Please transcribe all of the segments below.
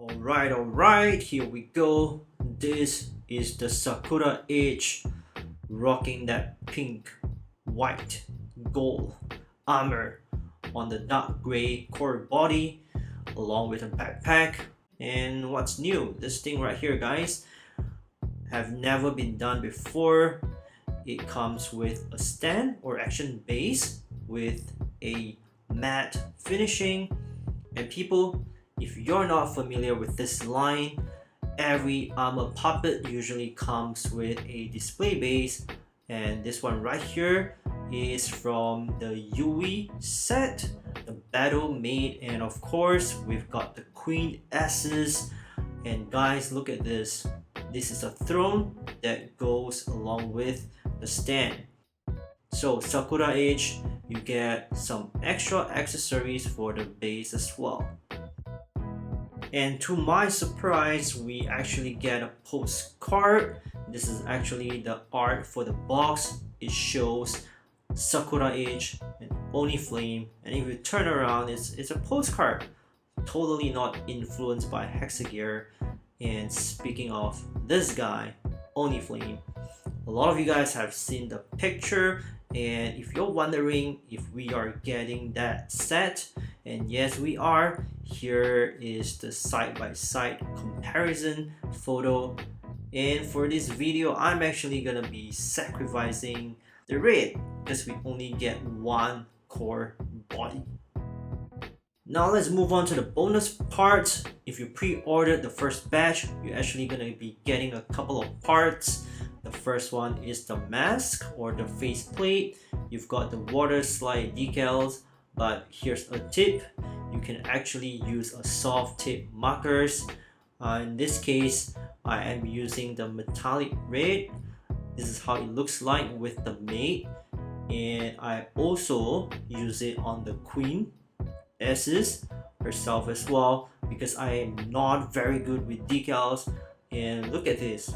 Alright, here we go. This is the Sakura Edge rocking that pink, white, gold armor on the dark gray core body along with a backpack. And what's new? This thing right here, guys, have never been done before. It comes with a stand or action base with a matte finishing. And people, if you're not familiar with this line, every armor puppet usually comes with a display base, and this one right here is from the Yui set, the Battle Maid, and of course we've got the Queen S's. And guys, look at this. This is a throne that goes along with the stand. So Sakura Edge, you get some extra accessories for the base as well. And to my surprise, we actually get a postcard. This is actually the art for the box. It shows Sakura Edge and Oni Flame, and if you turn around, it's a postcard. Totally not influenced by Hexagear. And speaking of this guy, Oni Flame, a lot of you guys have seen the picture, and if you're wondering if we are getting that set, and yes we are, here is the side-by-side comparison photo. And for this video, I'm actually gonna be sacrificing the red because we only get one core body. Now let's move on to the bonus parts. If you pre-ordered the first batch, you're actually gonna be getting a couple of parts. The first one is the mask or the face plate. You've got the water slide decals, but here's a tip. You can actually use a soft tip markers. In this case, I am using the metallic red. This is how it looks like with the maid. And I also use it on the Queen S's herself as well, because I am not very good with decals. And look at this.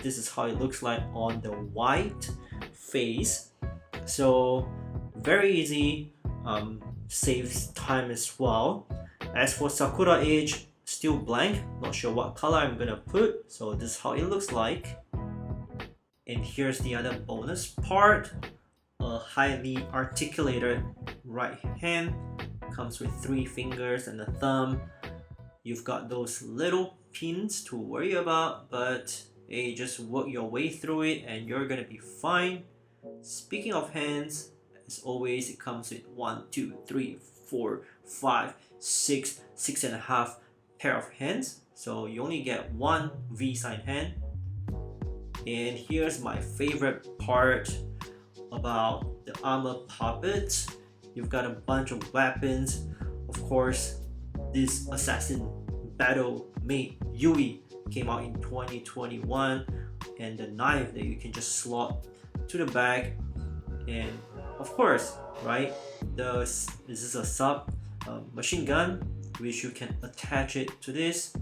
This is how it looks like on the white face. So very easy, saves time as well. As for Sakura Edge, still blank, not sure what color I'm gonna put, so this is how it looks like. And here's the other bonus part, a highly articulated right hand, comes with 3 fingers and a thumb. You've got those little pins to worry about, but hey, just work your way through it and you're gonna be fine. Speaking of hands, as always, it comes with 1, 2, 3, 4, 5, 6 and a half pair of hands. So you only get one V-sign hand. And here's my favorite part about the armor puppets. You've got a bunch of weapons. Of course, this assassin battle maid Yui came out in 2021, and the knife that you can just slot to the back. And of course, right, this is a sub machine gun, which you can attach it to this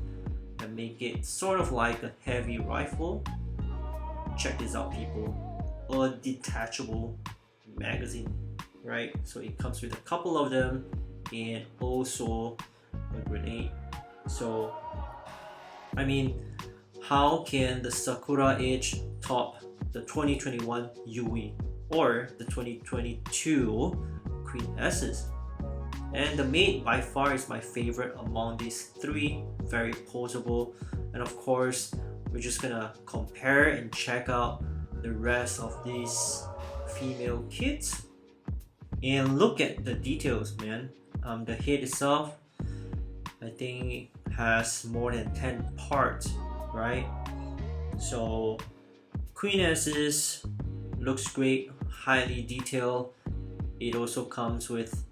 and make it sort of like a heavy rifle. Check this out, people. A detachable magazine, right? So it comes with a couple of them and also a grenade. So I mean, how can the Sakura Edge top the 2021 Yui or the 2022 Queen S's? And the maid by far is my favorite among these 3, very posable. And of course, we're just gonna compare and check out the rest of these female kits. And look at the details, man. The head itself, I think, has more than 10 parts, right? So Queen S's looks great, highly detailed. It also comes with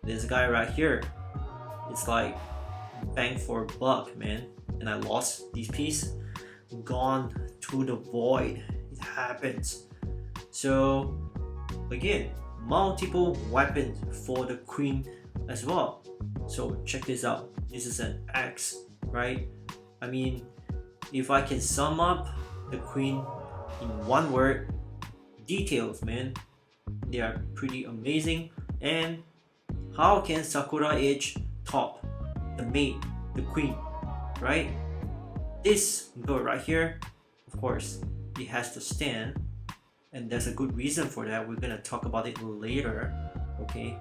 this guy right here. It's like bang for a buck, man. And I lost this piece, gone to the void. It happens. So again, multiple weapons for the Queen as well. So check this out. This is an axe, right? I mean, if I can sum up the Queen in one word, details, man. They are pretty amazing. And how can Sakura Edge top the maid, the Queen? right? This girl right here, of course, it has to stand, and there's a good reason for that. We're gonna talk about it later. Okay,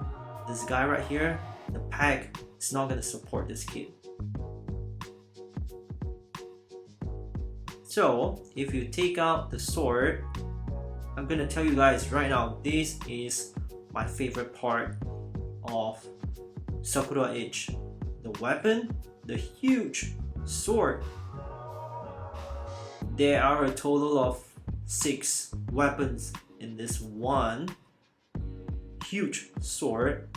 this guy right here, the peg is not gonna support this kid. So if you take out the sword, I'm gonna tell you guys right now, this is my favorite part of Sakura Edge. The weapon, the huge sword. There are a total of 6 weapons in this one huge sword.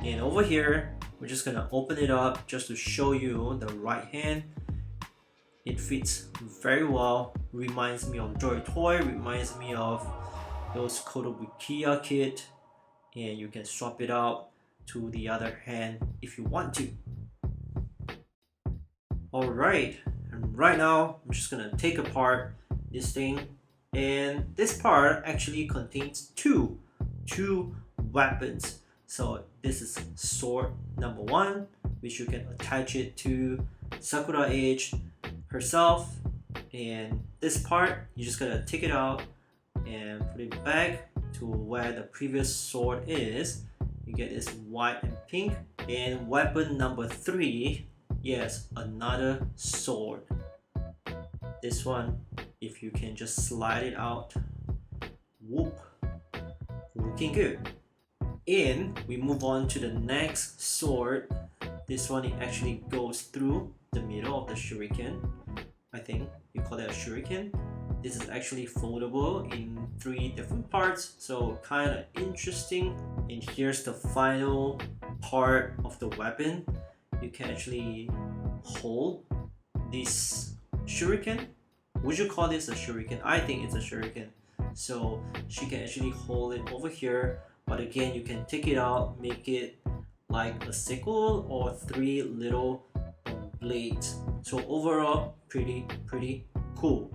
And over here, we're just gonna open it up just to show you the right hand. It fits very well, reminds me of Joy Toy, reminds me of those Kotobukiya kit, and you can swap it out to the other hand if you want to. Alright, and right now I'm just gonna take apart this thing, and this part actually contains two weapons. So this is sword number 1, which you can attach it to Sakura Edge herself, and this part you just gotta take it out and put it back to where the previous sword is. You get this white and pink. And weapon number 3, yes, another sword. This one, if you can just slide it out, whoop, looking good. And we move on to the next sword. This one, it actually goes through the middle of the shuriken. I think you call it a shuriken. This is actually foldable in 3 different parts, so kind of interesting. And here's the final part of the weapon. You can actually hold this shuriken. Would you call this a shuriken? I think it's a shuriken. So she can actually hold it over here, but again, you can take it out, make it like a sickle or 3 little blades. So overall, pretty cool.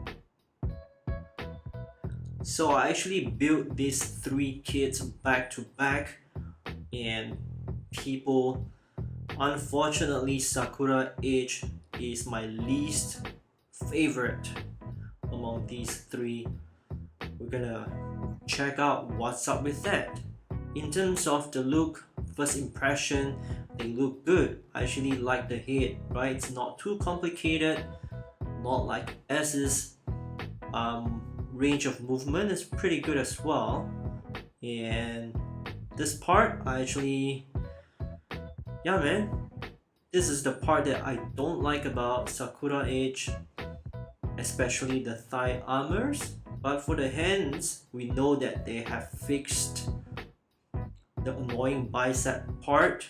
So I actually built these 3 kits back to back, and people, unfortunately, Sakura Edge is my least favorite among these 3. We're gonna check out what's up with that. In terms of the look, first impression, they look good. I actually like the head, right? It's not too complicated, not like S's. Range of movement is pretty good as well. And this part, I actually, yeah man, this is the part that I don't like about Sakura Edge, especially the thigh armors. But for the hands, we know that they have fixed the annoying bicep part,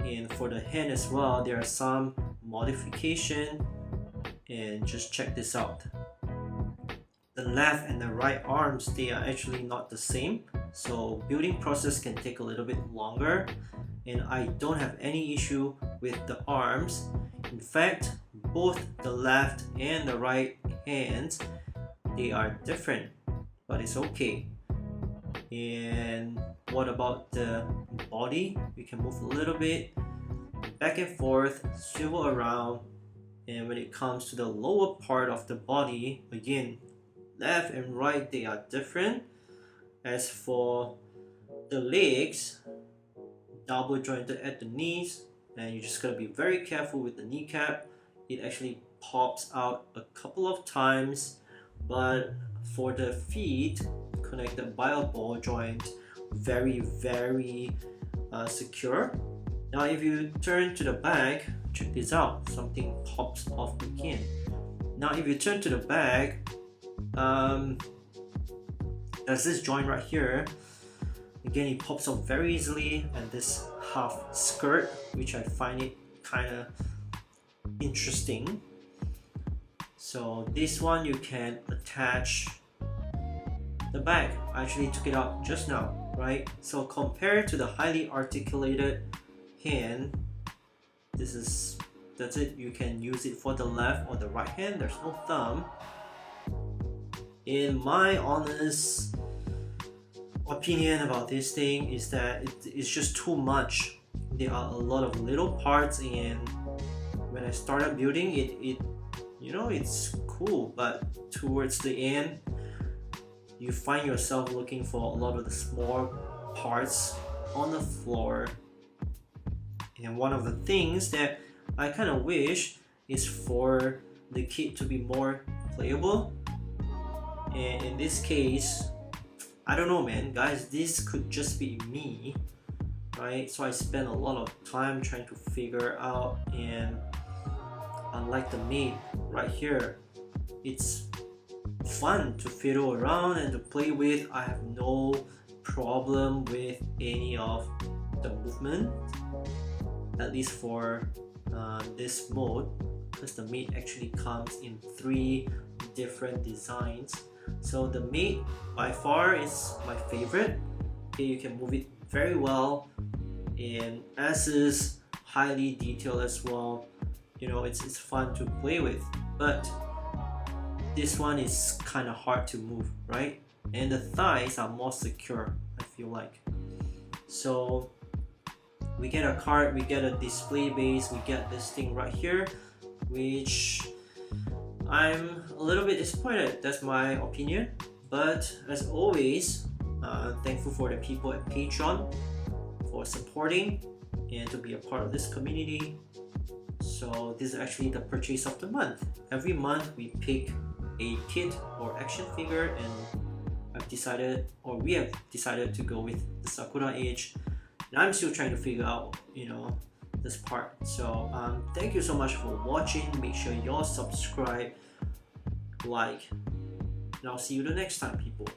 and for the hand as well, there are some modification. And just check this out. The left and the right arms, they are actually not the same, so building process can take a little bit longer, and I don't have any issue with the arms. In fact, both the left and the right hands, they are different, but it's okay. And what about the body? We can move a little bit back and forth, swivel around, and when it comes to the lower part of the body, again, left and right, they are different. As for the legs, double jointed at the knees, and you just gotta be very careful with the kneecap. It actually pops out a couple of times, but for the feet, connected by a ball joint, very secure. Now if you turn to the back, check this out, something pops off again. Now if you turn to the back, there's this joint right here. Again, it pops up very easily, and this half skirt, which I find it kind of interesting. So this one you can attach the bag. I actually took it out just now, right? So compared to the highly articulated hand, that's it. You can use it for the left or the right hand. There's no thumb. In my honest opinion about this thing is that it's just too much there are a lot of little parts, and when I started building it, it's cool, but towards the end you find yourself looking for a lot of the small parts on the floor. And one of the things that I kind of wish is for the kit to be more playable. And in this case, I don't know, man, guys, this could just be me, right? So I spent a lot of time trying to figure out, and unlike the mate right here, it's fun to fiddle around and to play with. I have no problem with any of the movement, at least for this mode, because the mate actually comes in 3 different designs. So the mate by far is my favorite. Okay, you can move it very well, and as is highly detailed as well. It's fun to play with, but this one is kind of hard to move, right? And the thighs are more secure, I feel like. So we get a card, we get a display base, we get this thing right here, which I'm a little bit disappointed. That's my opinion. But as always, thankful for the people at Patreon for supporting and to be a part of this community. So this is actually the purchase of the month. Every month we pick a kit or action figure, and we have decided to go with the Sakura Edge, and I'm still trying to figure out this part. So thank you so much for watching. Make sure you're subscribed, like, and I'll see you the next time, people.